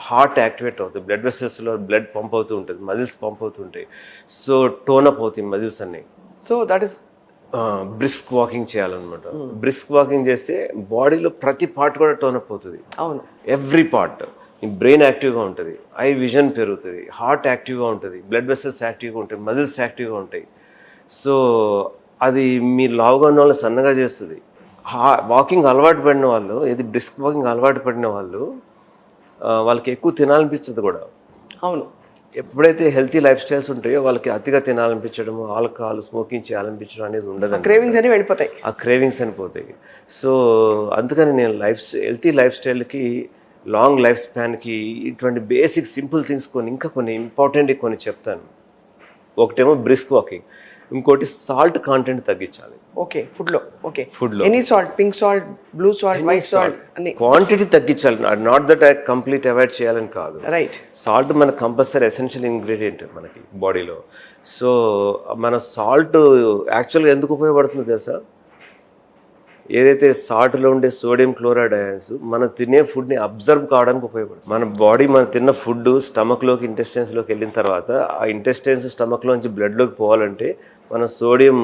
హార్ట్ యాక్టివేట్ అవుతుంది, బ్లడ్ వెసల్స్లో బ్లడ్ పంప్ అవుతూ ఉంటుంది, మజిల్స్ పంప్ అవుతుంటాయి, సో టోన్ అప్ అవుతాయి మజిల్స్ అన్ని. So that is brisk walking చేయాలన్నమాట. బ్రిస్క్ వాకింగ్ చేస్తే బాడీలో ప్రతి పార్ట్ కూడా టోన్ అప్ అవుతుంది. అవును, ఎవ్రీ పార్ట్. బ్రెయిన్ యాక్టివ్గా ఉంటుంది, ఐ విజన్ పెరుగుతుంది, హార్ట్ యాక్టివ్గా ఉంటుంది, బ్లడ్ వెసల్స్ యాక్టివ్గా ఉంటాయి, మజిల్స్ యాక్టివ్గా ఉంటాయి. సో అది మీరు లావుగా ఉన్న వాళ్ళు సన్నగా చేస్తుంది. వాకింగ్ అలవాటు పడిన వాళ్ళు, ఇది బ్రిస్క్ వాకింగ్ అలవాటు పడిన వాళ్ళు, వాళ్ళకి ఎక్కువ తినాలనిపించదు కూడా. అవును, ఎప్పుడైతే హెల్తీ లైఫ్ స్టైల్స్ ఉంటాయో వాళ్ళకి అతిగా తినాలనిపించడం, ఆల్కహాల్, స్మోకింగ్ చేయాలనిపించడం అనేది ఉండదు. క్రేవింగ్స్ అని వెళ్ళిపోతాయి, ఆ క్రేవింగ్స్ అనిపోతాయి. సో అందుకని నేను హెల్తీ లైఫ్ స్టైల్కి, లాంగ్ లైఫ్ స్పాన్కి ఇటువంటి బేసిక్ సింపుల్ థింగ్స్ ఇంకా కొన్ని ఇంపార్టెంట్ కొన్ని చెప్తాను. ఒకటేమో బ్రిస్క్ వాకింగ్, ఇంకోటి సాల్ట్ కాంటెంట్ తగ్గించాలి. ఓకే, ఫుడ్లో. ఓకే, ఫుడ్లో any salt, pink salt, blue salt, white salt అన్ని క్వాంటిటీ తగ్గించాలి. నాట్ దట్ కంప్లీట్ అవాయిడ్ చేయాలని కాదు. రైట్. సాల్ట్ మనకు కంపల్సరీ ఎసెన్షియల్ ఇంగ్రీడియంట్ మనకి బాడీలో. సో మన సాల్ట్ యాక్చువల్గా ఎందుకు ఉపయోగపడుతుందో తెలుసా? ఏదైతే సాల్ట్లో ఉండే సోడియం క్లోరైడ్ అయాన్స్ మనం తినే ఫుడ్ని అబ్జర్వ్ కావడానికి ఉపయోగపడుతుంది. మన బాడీ మనం తిన్న ఫుడ్ స్టమక్లోకి, ఇంటెస్టైన్స్లోకి వెళ్ళిన తర్వాత ఆ ఇంటెస్టైన్స్ స్టమక్లోంచి బ్లడ్లోకి పోవాలంటే మనం సోడియం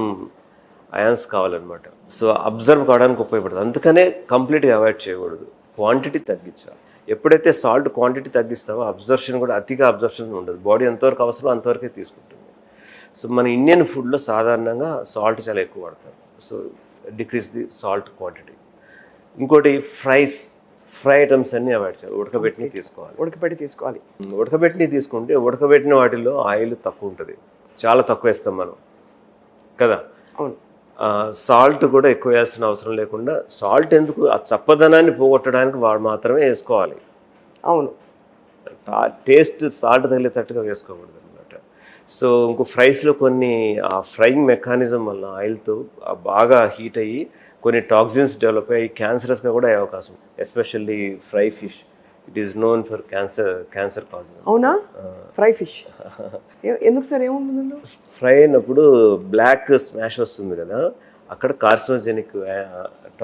అయాన్స్ కావాలన్నమాట. సో అబ్జర్వ్ కావడానికి ఉపయోగపడుతుంది. అందుకనే కంప్లీట్గా అవాయిడ్ చేయకూడదు, క్వాంటిటీ తగ్గించాలి. ఎప్పుడైతే సాల్ట్ క్వాంటిటీ తగ్గిస్తావో అబ్జర్ప్షన్ కూడా, అతిగా అబ్జర్ప్షన్ ఉండదు. బాడీ ఎంతవరకు అవసరమో అంతవరకే తీసుకుంటుంది. సో మన ఇండియన్ ఫుడ్లో సాధారణంగా సాల్ట్ చాలా ఎక్కువ వాడతారు. So decrease the salt quantity. ఇంకోటి ఫ్రై ఐటమ్స్ అన్నీ అవాయిడ్ చేయాలి. ఉడకబెట్టినవి తీసుకోవాలి. ఉడకబెట్టినవి తీసుకుంటే ఉడకబెట్టిన వాటిలో ఆయిల్ తక్కువ ఉంటుంది, చాలా తక్కువ వేస్తాం మనం. కదా. అవును. సాల్ట్ కూడా ఎక్కువ వేయాల్సిన అవసరం లేకుండా, సాల్ట్ ఎందుకు, ఆ చప్పదనాన్ని పోగొట్టడానికి వాడు మాత్రమే వేసుకోవాలి. అవును. టేస్ట్ సాల్ట్ తగిలేటట్టుగా వేసుకోకూడదు అనమాట. సో ఇంకో ఫ్రైస్లో కొన్ని ఆ ఫ్రైయింగ్ మెకానిజం వల్ల ఆయిల్తో బాగా హీట్ అయ్యి కొన్ని టాక్సిన్స్ డెవలప్ అయ్యి క్యాన్సరస్గా కూడా అయ్యే అవకాశం. Especially fry fish, it is known for cancer cause. అవునా? ఫ్రై ఫిష్ ఎందుకు సార్, ఏముంది? ఫ్రై అయినప్పుడు బ్లాక్ స్మాష్ వస్తుంది కదా, అక్కడ కార్సినోజెనిక్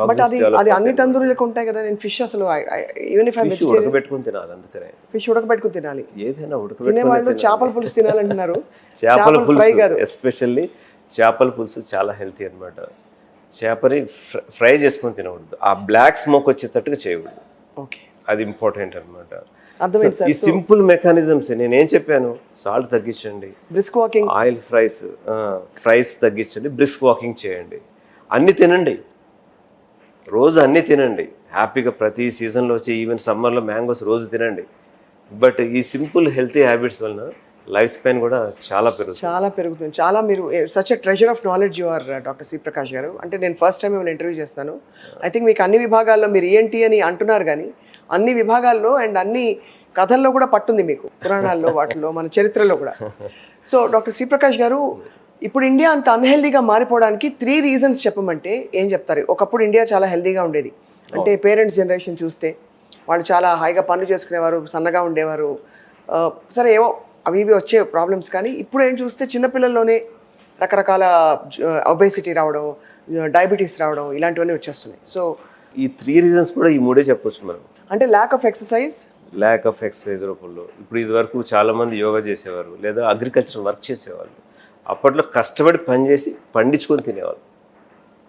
బట్ అది అన్ని తందూరులకు ఉంటాయి కదా. నేను ఫిష్ అసలు ఈవెన్ ఇఫ్ ఫిష్ ఉడకబెట్టుకుని తినాలి, అందుకనే ఫిష్ ఉడకబెట్టుకుని తినాలి. ఏదైనా తినేవాళ్ళు చేపల పులుసు తినాలంటున్నారు. చేపల పులుసు ఎస్పెషల్లీ చేపల పులుసు చాలా హెల్తీ అనమాట. చేపని ఫ్రై చేసుకొని తినకూడదు, ఆ బ్లాక్ స్మోక్ వచ్చేటట్టుగా చేయకూడదు. ఓకే, అది ఇంపార్టెంట్ అనమాట. అర్థమైంది సార్. ఈ సింపుల్ మెకానిజమ్స్ నేనేం చెప్పాను, సాల్ట్ తగ్గించండి, బ్రిస్క్ వాకింగ్, ఆయిల్ ఫ్రైస్ తగ్గించండి, బ్రిస్క్ వాకింగ్ చేయండి, అన్ని తినండి, రోజు అన్నీ తినండి హ్యాపీగా. ప్రతి సీజన్లో వచ్చి ఈవెన్ సమ్మర్లో మ్యాంగోస్ రోజు తినండి. బట్ ఈ సింపుల్ హెల్తీ హ్యాబిట్స్ వలన లైఫ్ స్పాన్ కూడా చాలా పెరుగుతుంది. చాలా మీరు such a treasure of knowledge you are doctor Shri Prakash గారు. అంటే నేను ఫస్ట్ టైం మిమ్మల్ని ఇంటర్వ్యూ చేస్తాను. ఐ థింక్ మీకు అన్ని విభాగాల్లో మీరు ఏంటి అని అంటున్నారు, కానీ అన్ని విభాగాల్లో అండ్ అన్ని కథల్లో కూడా పట్టుంది మీకు, పురాణాల్లో, వాటిల్లో, మన చరిత్రలో కూడా. సో డాక్టర్ శ్రీ ప్రకాష్ గారు, ఇప్పుడు ఇండియా అంత అన్హెల్దీగా మారిపోవడానికి 3 రీజన్స్ చెప్పమంటే ఏం చెప్తారు? ఒకప్పుడు ఇండియా చాలా హెల్దీగా ఉండేది. అంటే పేరెంట్స్ జనరేషన్ చూస్తే వాళ్ళు చాలా హాయిగా పనులు చేసుకునేవారు, సన్నగా ఉండేవారు. సరే ఏవో అవి ఇవి వచ్చే ప్రాబ్లమ్స్, కానీ ఇప్పుడు ఏం చూస్తే చిన్నపిల్లల్లోనే రకరకాల ఒబేసిటీ రావడం, డయాబెటీస్ రావడం, ఇలాంటివన్నీ వచ్చేస్తున్నాయి. సో ఈ 3 రీజన్స్ కూడా ఈ 3 చెప్పొచ్చు మనం. అంటే ల్యాక్ ఆఫ్ ఎక్సర్సైజ్ రూపంలో. ఇప్పుడు ఇది వరకు చాలామంది యోగా చేసేవారు, లేదా అగ్రికల్చర్ వర్క్ చేసేవాళ్ళు. అప్పట్లో కష్టపడి పనిచేసి పండించుకొని తినేవాళ్ళు.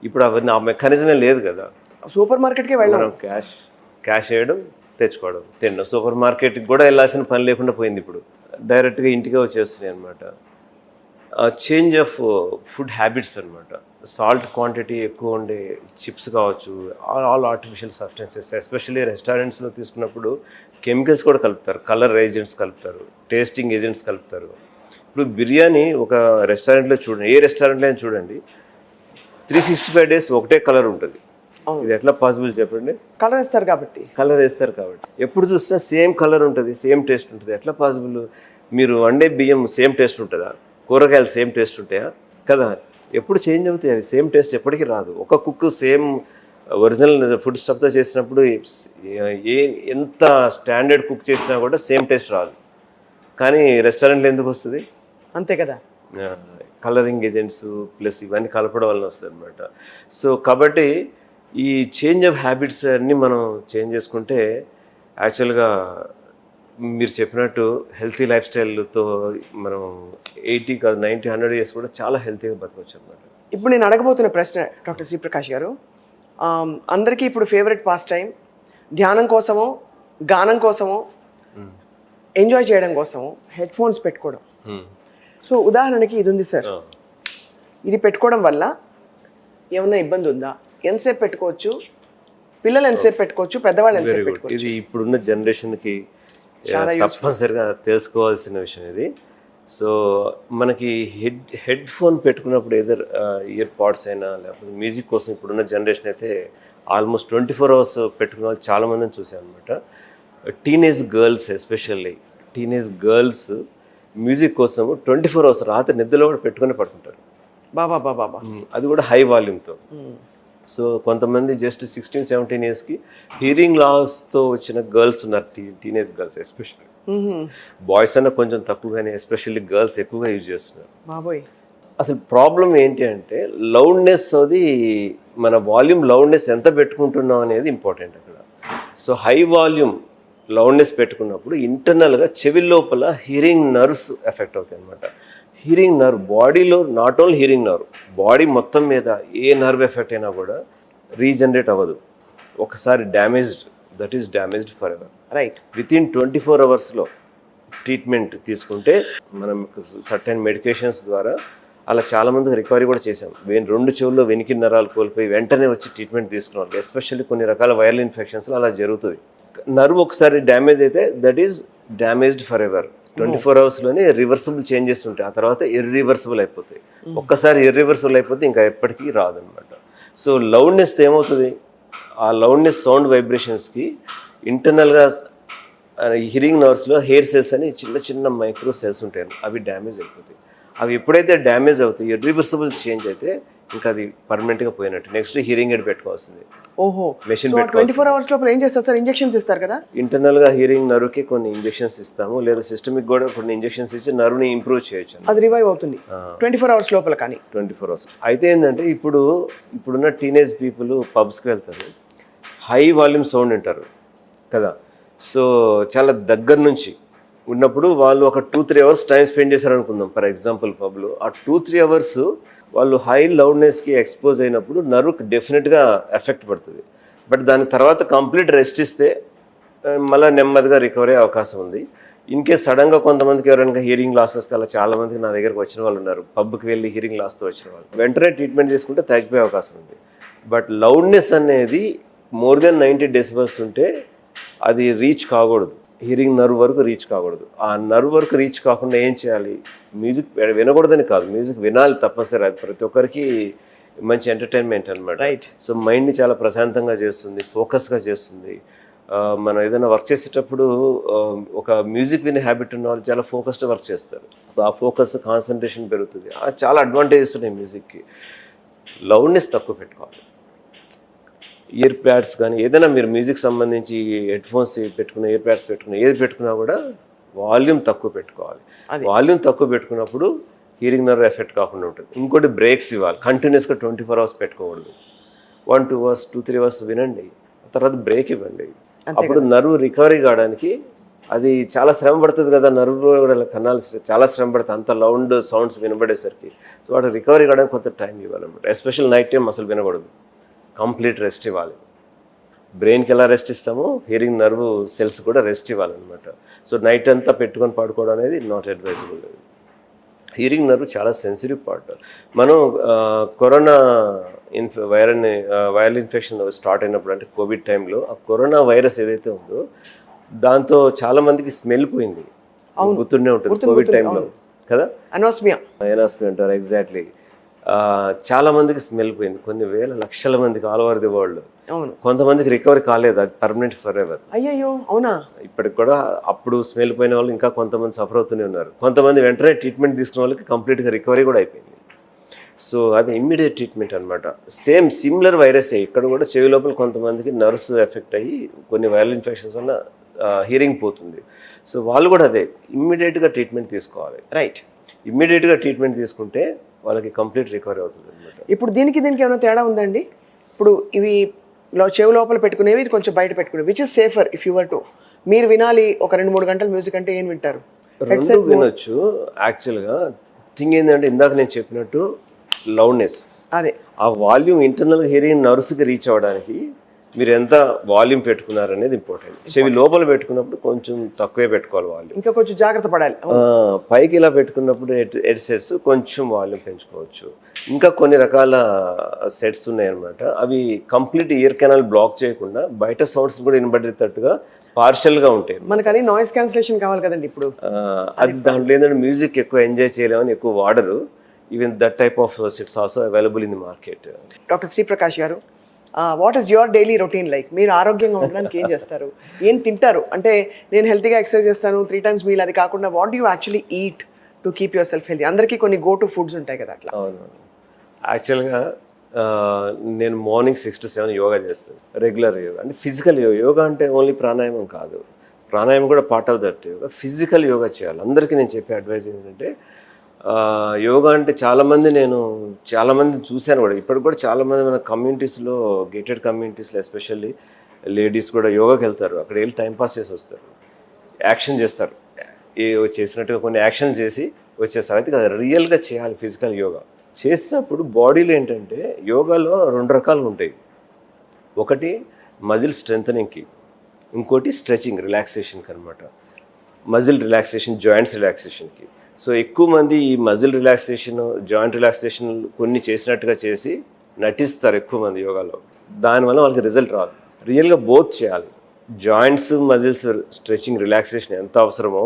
ఇప్పుడు అవన్నీ ఆ మెకానిజమే లేదు కదా. సూపర్ మార్కెట్కి వెళ్ళడం, క్యాష్ వేయడం, తెచ్చుకోవడం, తినడం. సూపర్ మార్కెట్కి కూడా వెళ్ళాల్సిన పని లేకుండా పోయింది. ఇప్పుడు డైరెక్ట్గా ఇంటికే వచ్చేస్తున్నాయి అనమాట. చేంజ్ ఆఫ్ ఫుడ్ హ్యాబిట్స్ అనమాట. సాల్ట్ క్వాంటిటీ ఎక్కువ ఉండే చిప్స్ కావచ్చు, ఆల్ ఆర్టిఫిషియల్ సబ్స్టెన్సెస్, ఎస్పెషల్లీ రెస్టారెంట్స్లో తీసుకున్నప్పుడు కెమికల్స్ కూడా కలుపుతారు, కలర్ ఏజెంట్స్ కలుపుతారు, టేస్టింగ్ ఏజెంట్స్ కలుపుతారు. ఇప్పుడు బిర్యానీ ఒక రెస్టారెంట్లో చూడండి, ఏ రెస్టారెంట్లో అయినా చూడండి, 365 days ఒకటే కలర్ ఉంటుంది. ఇది ఎట్లా పాసిబుల్ చెప్పండి? కలర్ వేస్తారు కాబట్టి. ఎప్పుడు చూసినా సేమ్ కలర్ ఉంటుంది, సేమ్ టేస్ట్ ఉంటుంది. ఎట్లా పాసిబుల్? మీరు వండే బియ్యం సేమ్ టేస్ట్ ఉంటుందా? కూరగాయలు సేమ్ టేస్ట్ ఉంటాయా? కదా. ఎప్పుడు చేంజ్ అవుతాయి అవి, సేమ్ టేస్ట్ ఎప్పటికీ రాదు. ఒక కుక్ సేమ్ ఒరిజినల్ ఫుడ్ స్టఫ్తో చేసినప్పుడు ఎంత స్టాండర్డ్ కుక్ చేసినా కూడా సేమ్ టేస్ట్ రాదు. కానీ రెస్టారెంట్లో ఎందుకు వస్తుంది? అంతే కదా. కలరింగ్ ఏజెంట్స్ ప్లస్ ఇవన్నీ కలపడం వల్ల వస్తుంది అనమాట. సో కాబట్టి ఈ చేంజ్ ఆఫ్ హ్యాబిట్స్ అన్నీ మనం చేంజ్ చేసుకుంటే యాక్చువల్గా మీరు చెప్పినట్టు హెల్తీ లైఫ్ స్టైల్తో మనం 80 కాదు 90, 100 years కూడా చాలా హెల్తీగా బతకవచ్చు అనమాట. ఇప్పుడు నేను అడగబోతున్న ప్రశ్న డాక్టర్ శ్రీ ప్రకాష్ గారు, అందరికీ ఇప్పుడు ఫేవరెట్ పాస్ టైం ధ్యానం కోసమో, గానం కోసమో, ఎంజాయ్ చేయడం కోసమో హెడ్ ఫోన్స్ పెట్టుకోవడం. సో ఉదాహరణకి ఇది ఉంది సార్, ఇది పెట్టుకోవడం వల్ల ఏమన్నా ఇబ్బంది ఉందా? ఎంతసేపు పెట్టుకోవచ్చు? పిల్లలు ఎంతసేపు పెట్టుకోవచ్చు? పెద్దవాళ్ళు ఎంతసేపు పెట్టుకోవచ్చు? ఇది ఇప్పుడున్న జనరేషన్కి తప్పనిసరిగా తెలుసుకోవాల్సిన విషయం ఇది. సో మనకి హెడ్ ఫోన్ పెట్టుకున్నప్పుడు ఏదర్ ఇయర్ పాడ్స్ అయినా లేకపోతే మ్యూజిక్ కోసం ఇప్పుడున్న జనరేషన్ అయితే ఆల్మోస్ట్ 24 hours పెట్టుకున్న వాళ్ళు చాలామందిని చూసాను అనమాట. Teenage girls, especially teenage girls music కోసం 24 hours రాత్రి నిద్రలో కూడా పెట్టుకుని పడుకుంటారు. బాబా అది కూడా హై వాల్యూమ్తో. సో కొంతమంది జస్ట్ 16-17 yearsకి హియరింగ్ లాస్తో వచ్చిన గర్ల్స్ ఉన్నారు, టీనేజ్ గర్ల్స్ ఎస్పెషల్లీ. బాయ్స్ అన్న కొంచెం తక్కువ, కానీ ఎస్పెషల్లీ గర్ల్స్ ఎక్కువగా యూజ్ చేస్తున్నారు. బాబోయ్, అసలు ప్రాబ్లం ఏంటి అంటే లౌడ్నెస్, అది మన వాల్యూమ్ లౌడ్నెస్ ఎంత పెట్టుకుంటున్నాం అనేది ఇంపార్టెంట్ అక్కడ. సో హై వాల్యూమ్ లౌడ్నెస్ పెట్టుకున్నప్పుడు ఇంటర్నల్గా చెవి లోపల హియరింగ్ నర్వ్స్ ఎఫెక్ట్ అవుతాయి అనమాట. హియరింగ్ నర్వ్ బాడీలో, not only hearing nerve, body మొత్తం మీద ఏ నర్వ్ ఎఫెక్ట్ అయినా కూడా రీజనరేట్ అవ్వదు. ఒకసారి damaged, that is damaged for ever. Right. Within 24 hours treatment తీసుకుంటే మనం సర్టెన్ మెడికేషన్స్ ద్వారా అలా చాలామందికి రికవరీ కూడా చేసాం. 2 చెవుల్లో వెనికి నరాలు కోల్పోయి వెంటనే వచ్చి ట్రీట్మెంట్ తీసుకున్నారు. ఎస్పెషల్లీ కొన్ని రకాల వైరల్ ఇన్ఫెక్షన్స్లో అలా జరుగుతుంది. నర్వ్ ఒకసారి డ్యామేజ్ అయితే that is damaged for ever. 24 అవర్స్లోనే రివర్సిబుల్ చేంజెస్ ఉంటాయి, ఆ తర్వాత ఇర్రివర్సిబుల్ అయిపోతాయి. ఒక్కసారి ఇర్రివర్సిబుల్ అయిపోతే ఇంకా ఎప్పటికీ రాదనమాట. సో లౌడ్నెస్ ఏమవుతుంది, ఆ లౌడ్నెస్ సౌండ్ వైబ్రేషన్స్కి ఇంటర్నల్గా హియరింగ్ నర్వ్స్లో హెయిర్ సెల్స్ అని చిన్న చిన్న మైక్రో సెల్స్ ఉంటాయి, అవి డ్యామేజ్ అయిపోతాయి. అవి ఎప్పుడైతే డ్యామేజ్ అవుతాయి, ఇర్రివర్సిబుల్ చేంజ్ అయితే ఇంకా అది పర్మనెంట్గా పోయినట్టు. నెక్స్ట్ హియరింగ్ ఎయిడ్ పెట్టుకోవాల్సింది, ఓహో. మెషిన్ 24 అవర్స్ లోపల ఏం చేస్తారు సార్? ఇంజెక్షన్స్ ఇస్తారు కదా? ఇంటర్నల్గా హియరింగ్ నర్వ్కి కొన్ని ఇంజెక్షన్స్ ఇస్తాము, లేదా సిస్టమిక్ కూడా కొన్ని ఇంజెక్షన్స్ ఇచ్చి నర్వ్ని ఇంప్రూవ్ చేయొచ్చు. అది రివైవ్ అవుతుంది 24 అవర్స్ లోపల. కానీ 24 అవర్స్ అయితే ఏంటంటే ఇప్పుడున్న టీనేజ్ పీపుల్ పబ్స్కి వెళ్తారు, హై వాల్యూమ్ సౌండ్ వింటారు కదా. సో చాలా దగ్గర నుంచి ఉన్నప్పుడు వాళ్ళు ఒక 2-3 అవర్స్ టైం స్పెండ్ చేశారు అనుకుందాం ఫర్ ఎగ్జాంపుల్ పబ్లో. ఆ 2-3 అవర్స్ వాళ్ళు హై లౌడ్నెస్కి ఎక్స్పోజ్ అయినప్పుడు నర్వ్కి డెఫినెట్గా ఎఫెక్ట్ పడుతుంది. బట్ దాని తర్వాత కంప్లీట్ రెస్ట్ ఇస్తే మళ్ళీ నెమ్మదిగా రికవరీ అయ్యే అవకాశం ఉంది. ఇన్ కేస్ సడన్గా కొంతమందికి ఎవరైనా హియరింగ్ లాస్ వస్తే, అలా చాలా మందికి నా దగ్గరకు వచ్చిన వాళ్ళు ఉన్నారు, పబ్కి వెళ్ళి హియరింగ్ లాస్తో వచ్చిన వాళ్ళు, వెంటనే ట్రీట్మెంట్ చేసుకుంటే తగ్గిపోయే అవకాశం ఉంది. బట్ లౌడ్నెస్ అనేది మోర్ దెన్ 90 డెసిబల్స్ ఉంటే అది రీచ్ కాకూడదు, హియరింగ్ నర్వ్ వరకు రీచ్ కాకూడదు. ఆ నర్వ్ వరకు రీచ్ కాకుండా ఏం చేయాలి? మ్యూజిక్ వినకూడదని కాదు, మ్యూజిక్ వినాలి తప్పనిసరి. అది ప్రతి ఒక్కరికి మంచి ఎంటర్టైన్మెంట్ అనమాట. సో మైండ్ని చాలా ప్రశాంతంగా చేస్తుంది, ఫోకస్గా చేస్తుంది. మనం ఏదైనా వర్క్ చేసేటప్పుడు ఒక మ్యూజిక్ వినే హ్యాబిట్ ఉన్న వాళ్ళు చాలా ఫోకస్డ్ వర్క్ చేస్తారు. సో ఆ ఫోకస్, కాన్సన్ట్రేషన్ పెరుగుతుంది. చాలా అడ్వాంటేజెస్ ఉన్నాయి మ్యూజిక్కి. లౌడ్నెస్ తక్కువ పెట్టుకోవాలి. ఇయర్ ప్యాడ్స్ కానీ ఏదైనా మీరు మ్యూజిక్ సంబంధించి హెడ్ ఫోన్స్ పెట్టుకున్న, ఇయర్ ప్యాడ్స్ పెట్టుకున్న, ఏది పెట్టుకున్నా కూడా వాల్యూమ్ తక్కువ పెట్టుకోవాలి. వాల్యూమ్ తక్కువ పెట్టుకున్నప్పుడు హియరింగ్ నర్వ్ ఎఫెక్ట్ కాకుండా ఉంటుంది. ఇంకోటి బ్రేక్స్ ఇవ్వాలి, కంటిన్యూస్గా 24 అవర్స్ పెట్టుకోకూడదు. 1-2 అవర్స్ 2-3 అవర్స్ వినండి, తర్వాత బ్రేక్ ఇవ్వండి. అప్పుడు నర్వ్ రికవరీ కావడానికి అది చాలా శ్రమ పడుతుంది కదా, నర్వ్లో కూడా కన్నాలు చాలా శ్రమ పడుతుంది అంత లౌడ్ సౌండ్స్ వినబడేసరికి. సో వాటి రికవరీ కావడానికి కొంత టైం ఇవ్వాలన్నమాట. ఎస్పెషల్ నైట్ టైం అసలు వినకూడదు, కంప్లీట్ రెస్ట్ ఇవ్వాలి. బ్రెయిన్కి ఎలా రెస్ట్ ఇస్తామో హియరింగ్ నర్వ్ సెల్స్ కూడా రెస్ట్ ఇవ్వాలన్నమాట. సో నైట్ అంతా పెట్టుకొని పడుకోవడం అనేది నాట్ అడ్వైజబుల్. హియరింగ్ నర్వ్ చాలా సెన్సిటివ్ పార్ట్. మనం కరోనా వైరల్ ఇన్ఫెక్షన్ స్టార్ట్ అయినప్పుడు, అంటే కోవిడ్ టైంలో, ఆ కరోనా వైరస్ ఏదైతే ఉందో దాంతో చాలా మందికి స్మెల్ పోయింది, గుర్తుండే ఉంటుంది కోవిడ్ టైంలో కదా. అనోస్మియా అంటారు, ఎగ్జాక్ట్లీ. చాలా మందికి స్మెల్ పోయింది, కొన్ని వేల లక్షల మందికి ఆల్ ఓవర్ ది వరల్డ్. కొంతమందికి రికవరీ కాలేదు, అది పర్మనెంట్ ఫర్ ఎవర్. అయ్యో, అవునా? ఇప్పటికి కూడా అప్పుడు స్మెల్ పోయిన వాళ్ళు ఇంకా కొంతమంది సఫర్ అవుతూనే ఉన్నారు. కొంతమంది వెంటనే ట్రీట్మెంట్ తీసుకున్న వాళ్ళకి కంప్లీట్గా రికవరీ కూడా అయిపోయింది. సో అది ఇమ్మీడియట్ ట్రీట్మెంట్ అనమాట. సిమిలర్ వైరసే ఇక్కడ కూడా చెవి లోపల కొంతమందికి నర్వ్స్ ఎఫెక్ట్ అయ్యి కొన్ని వైరల్ ఇన్ఫెక్షన్స్ వల్ల హియరింగ్ పోతుంది. సో వాళ్ళు కూడా అదే ఇమ్మీడియట్గా ట్రీట్మెంట్ తీసుకోవాలి. రైట్. ఇమ్మీడియట్గా ట్రీట్మెంట్ తీసుకుంటే వాళ్ళకి కంప్లీట్ రికవరీ అవుతుంది అనమాట. ఇప్పుడు దీనికి ఏమైనా తేడా ఉందండి? ఇప్పుడు ఇవి చెవి లోపల పెట్టుకునేవి, ఇది కొంచెం బయట పెట్టుకునేవి, which is safer if your టు? మీరు వినాలి ఒక 2-3 గంటలు మ్యూజిక్ అంటే ఏం వింటారు? రెండు వినొచ్చు. యాక్చువల్గా థింగ్ ఏంటంటే ఇందాక నేను చెప్పినట్టు లౌడ్నెస్, అదే ఆ వాల్యూమ్ ఇంటర్నల్ హియరింగ్ నర్వ్స్కి రీచ్ అవ్వడానికి మీరు ఎంత వాల్యూమ్ పెట్టుకున్నారు అనేది ఇంపార్టెంట్. చెవి లోపల పెట్టుకున్నప్పుడు కొంచెం తక్కువే పెట్టుకోవాలి వాల్యూమ్, ఇంకా కొంచెం జాగ్రత్త పడాలి. పైకి ఇలా పెట్టుకున్నప్పుడు హెడ్ సెట్స్ కొంచెం వాల్యూమ్ పెంచుకోవచ్చు. ఇంకా కొన్ని రకాల సెట్స్ ఉన్నాయన్నమాట, అవి కంప్లీట్ ఇయర్ కెనాల్ బ్లాక్ చేయకుండా బయట సౌండ్స్ కూడా వినబడేటట్టుగా పార్షియల్గా ఉంటాయి. మనకని నాయిస్ క్యాన్సిలేషన్ కావాలి కదండి ఇప్పుడు. అది దాంట్లో ఏంటంటే మ్యూజిక్ ఎక్కువ ఎంజాయ్ చేయలేమని ఎక్కువ వాడరు. Even that type of sets also available in the market. Doctor Sriprakash గారు, what is your daily routine like? మీరు ఆరోగ్యంగా ఉండడానికి ఏం చేస్తారు, ఏం తింటారు? అంటే నేను హెల్తీగా ఎక్సర్సైజ్ చేస్తాను, 3 times మీల్, అది కాకుండా what do you actually eat to keep your self healthy? అందరికీ కొన్ని గో టు ఫుడ్స్ ఉంటాయి కదా అట్లా. అవును, యాక్చువల్గా నేను మార్నింగ్ 6 to 7 యోగా చేస్తాను, రెగ్యులర్ యోగా. అంటే ఫిజికల్ యోగా. యోగా అంటే ఓన్లీ ప్రాణాయామం కాదు, ప్రాణాయామం కూడా part of that yoga. Physical yoga చేయాలి. అందరికీ నేను చెప్పే అడ్వైజ్ ఏంటంటే, యోగా అంటే చాలామంది చూశాను కూడా, ఇప్పటికి కూడా చాలామంది మన కమ్యూనిటీస్లో, గేటెడ్ కమ్యూనిటీస్లో ఎస్పెషల్లీ లేడీస్ కూడా యోగాకి వెళ్తారు. అక్కడ వెళ్ళి టైంపాస్ చేసి వస్తారు, యాక్షన్ చేస్తారు, చేసినట్టుగా కొన్ని యాక్షన్ చేసి వచ్చేస్తారు. అయితే కదా రియల్గా చేయాలి ఫిజికల్ యోగా. చేసినప్పుడు బాడీలో ఏంటంటే యోగాలో 2 రకాలుగా ఉంటాయి. ఒకటి మజిల్ స్ట్రెంథనింగ్కి, ఇంకోటి స్ట్రెచింగ్ రిలాక్సేషన్కి అనమాట. మజిల్ రిలాక్సేషన్, జాయింట్స్ రిలాక్సేషన్కి. సో ఎక్కువ మంది ఈ మజిల్ రిలాక్సేషన్, జాయింట్ రిలాక్సేషన్ కొన్ని చేసినట్టుగా చేసి నటిస్తారు ఎక్కువ మంది యోగాలో. దానివల్ల వాళ్ళకి రిజల్ట్ రాదు. రియల్గా బోత్ చేయాలి. జాయింట్స్, మజిల్స్ స్ట్రెచింగ్, రిలాక్సేషన్ ఎంత అవసరమో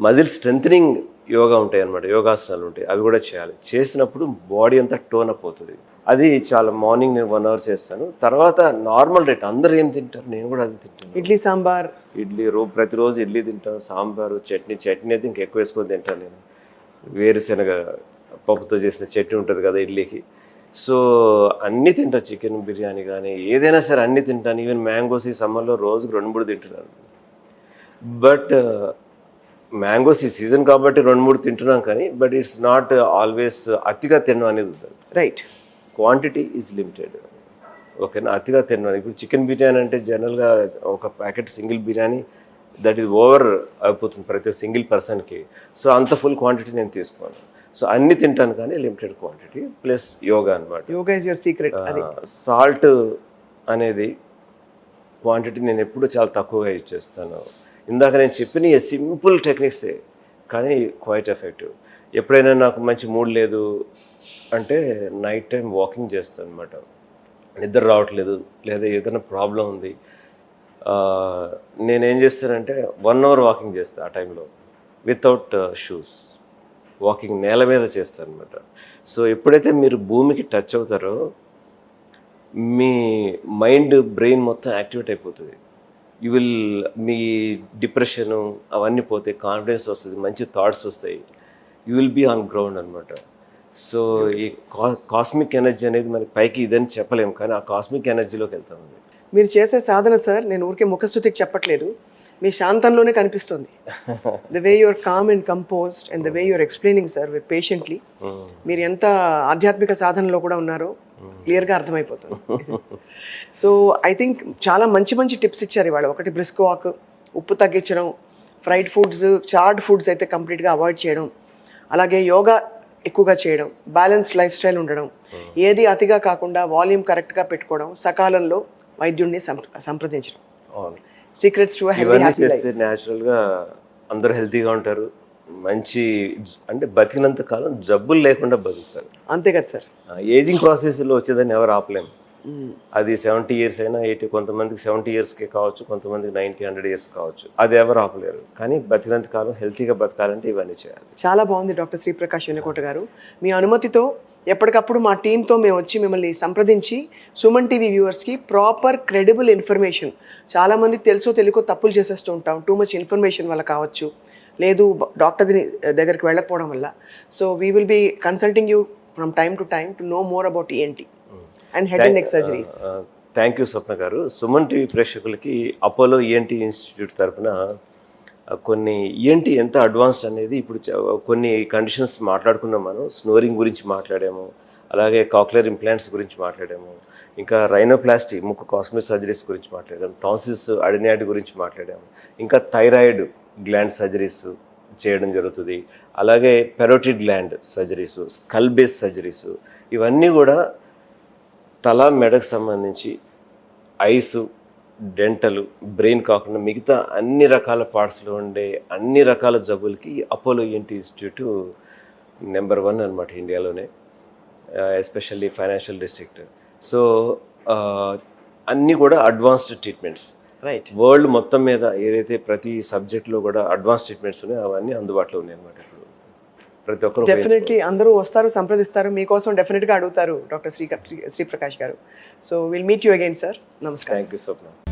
మజిల్ స్ట్రెంథనింగ్ యోగా ఉంటాయి అన్నమాట, యోగాసనాలు ఉంటాయి, అవి కూడా చేయాలి. చేసినప్పుడు బాడీ అంతా టోన్ అప్ అవుతుంది. అది చాలా మార్నింగ్ నేను 1 hour చేస్తాను. తర్వాత నార్మల్ డైట్ అందరూ ఏం తింటారు, నేను కూడా అది తింటాను. ఇడ్లీ సాంబార్, ప్రతిరోజు ఇడ్లీ తింటాను, సాంబారు, చట్నీ అయితే ఇంకా ఎక్కువ వేసుకొని తింటాను నేను. వేరుశనగ పప్పుతో చేసిన చట్నీ ఉంటుంది కదా ఇడ్లీకి, సో అన్నీ తింటాను. చికెన్ బిర్యానీ కానీ ఏదైనా సరే అన్నీ తింటాను. ఈవెన్ మ్యాంగోస్ ఈ సమ్మర్లో రోజుకు 2-3 తింటున్నాను. బట్ మ్యాంగోస్ ఈ సీజన్ కాబట్టి 2-3 తింటున్నాం కానీ, బట్ ఇట్స్ నాట్ ఆల్వేస్ అతిగా తినడం అనేది ఉంటుంది. Right, quantity is limited. ఓకేనా, అతిగా తిన్నాను. ఇప్పుడు చికెన్ బిర్యానీ అంటే జనరల్గా ఒక packet single biryani that is over అయిపోతుంది ప్రతి సింగిల్ పర్సన్కి. సో అంత ఫుల్ క్వాంటిటీ నేను తీసుకోను. సో అన్ని తింటాను కానీ లిమిటెడ్ క్వాంటిటీ, ప్లస్ యోగా అనమాట. Yoga is your secret. Salt అనేది క్వాంటిటీ నేను ఎప్పుడు చాలా తక్కువగా యూజ్ చేస్తాను. ఇందాక నేను చెప్పిన సింపుల్ టెక్నిక్సే కానీ క్వైట్ ఎఫెక్టివ్. ఎప్పుడైనా నాకు మంచి మూడ్ లేదు అంటే నైట్ టైం వాకింగ్ చేస్తాను అనమాట. నిద్ర రావట్లేదు లేదా ఏదైనా ప్రాబ్లం ఉంది, నేనేం చేస్తానంటే 1 hour వాకింగ్ చేస్తాను ఆ టైంలో వితౌట్ షూస్. వాకింగ్ నేల మీద చేస్తాను అనమాట. సో ఎప్పుడైతే మీరు భూమికి టచ్ అవుతారో మీ మైండ్ బ్రెయిన్ మొత్తం యాక్టివేట్ అయిపోతుంది. మీ డిప్రెషను అవన్నీ పోతే, కాన్ఫిడెన్స్ వస్తుంది, మంచి థాట్స్ వస్తాయి. You will be on ground అనమాట. సో ఈ కాస్మిక్ ఎనర్జీ అనేది మనకి పైకి ఇదని చెప్పలేము కానీ ఆ కాస్మిక్ ఎనర్జీలోకి వెళ్తామండి. మీరు చేసే సాధన సార్, నేను ఊరికే ముఖస్థుతికి చెప్పట్లేదు, మీ శాంతంలోనే కనిపిస్తుంది. The way you're calm and composed and the way you're explaining sir with patiently. మీరు ఎంత ఆధ్యాత్మిక సాధనలో కూడా ఉన్నారో క్లియర్గా అర్థమైపోతుంది. సో ఐ థింక్ చాలా మంచి మంచి టిప్స్ ఇచ్చారు ఇవాళ. ఒకటి బ్రిస్క్ వాక్, ఉప్పు తగ్గించడం, ఫ్రైడ్ ఫుడ్స్, చార్డ్ ఫుడ్స్ అయితే కంప్లీట్గా అవాయిడ్ చేయడం, అలాగే యోగా ఎక్కువగా చేయడం, బ్యాలెన్స్డ్ లైఫ్ స్టైల్ ఉండడం, ఏది అతిగా కాకుండా వాల్యూమ్ కరెక్ట్గా పెట్టుకోవడం, సకాలంలో వైద్యుడిని సంప్రదించడం. Secrets to healthy happy life. న్యాచురల్గా అందరూ హెల్తీగా ఉంటారు, మంచి అంటే బతికినంత కాలం జబ్బులు లేకుండా బతుకుతారు. అంతే కదా సార్. ఏజింగ్ ప్రాసెస్లో వచ్చేదాన్ని ఎవరు ఆపలేము. అది 70 years అయినా 80, కొంతమందికి 70 yearsకే కావచ్చు, కొంతమందికి 90-100 years కావచ్చు. అది ఎవరు ఆపలేరు. కానీ బతికినంత కాలం హెల్తీగా బతకాలంటే ఇవన్నీ చేయాలి. చాలా బాగుంది డాక్టర్ శ్రీప్రకాష్ వెన్నకోట గారు. మీ అనుమతితో ఎప్పటికప్పుడు మా టీంతో మేము వచ్చి మిమ్మల్ని సంప్రదించి సుమన్ టీవీ వ్యూవర్స్కి ప్రాపర్ క్రెడిబుల్ ఇన్ఫర్మేషన్, చాలామంది తెలుసో తెలియకో తప్పులు చేసేస్తూ ఉంటాం, టూ మచ్ ఇన్ఫర్మేషన్ వల్ల కావచ్చు, లేదు డాక్టర్ దగ్గరికి వెళ్ళకపోవడం వల్ల. So we will be consulting you from time to time to know more about ENT and head and neck surgeries. Thank you Swapna garu. Suman TV ప్రేక్షకులకి అపోలో ENT ఇన్స్టిట్యూట్ తరఫున కొన్ని ENT ఎంత అడ్వాన్స్డ్ అనేది ఇప్పుడు కొన్ని కండిషన్స్ మాట్లాడుకున్నాం. మనం స్నోరింగ్ గురించి మాట్లాడాము, అలాగే కాక్లియర్ ఇంప్లాంట్స్ గురించి మాట్లాడాము, ఇంకా రైనోప్లాస్టీ ముక్కు కాస్మిక్ సర్జరీస్ గురించి మాట్లాడాము, టాన్సిల్స్ అడినాయిడ్ గురించి మాట్లాడాము, ఇంకా థైరాయిడ్ గ్లాండ్ సర్జరీస్ చేయడం జరుగుతుంది, అలాగే parotid gland surgeries, skull base surgeries. ఇవన్నీ కూడా తల మెడకు సంబంధించి ఐస్, డెంటల్, బ్రెయిన్ కాకుండా మిగతా అన్ని రకాల పార్ట్స్లో ఉండే అన్ని రకాల జబ్బులకి అపోలో ENT ఇన్స్టిట్యూట్ నెంబర్ 1 అనమాట ఇండియాలోనే, ఎస్పెషల్లీ ఫైనాన్షియల్ డిస్ట్రిక్ట్. సో అన్నీ కూడా అడ్వాన్స్డ్ ట్రీట్మెంట్స్. రైట్, వరల్డ్ మొత్తం మీద ఏదైతే ప్రతి సబ్జెక్ట్లో కూడా అడ్వాన్స్ ట్రీట్మెంట్స్ ఉన్నాయో అవన్నీ అందుబాటులో ఉన్నాయి అనమాట. ఇప్పుడు ప్రతి ఒక్కరు డెఫినెట్లీ అందరూ వస్తారు, సంప్రదిస్తారు, మీకోసం డెఫినెట్గా అడుగుతారు doctor Sriprakash garu. So will meet you again sir. నమస్కారం. Thank you Swapna.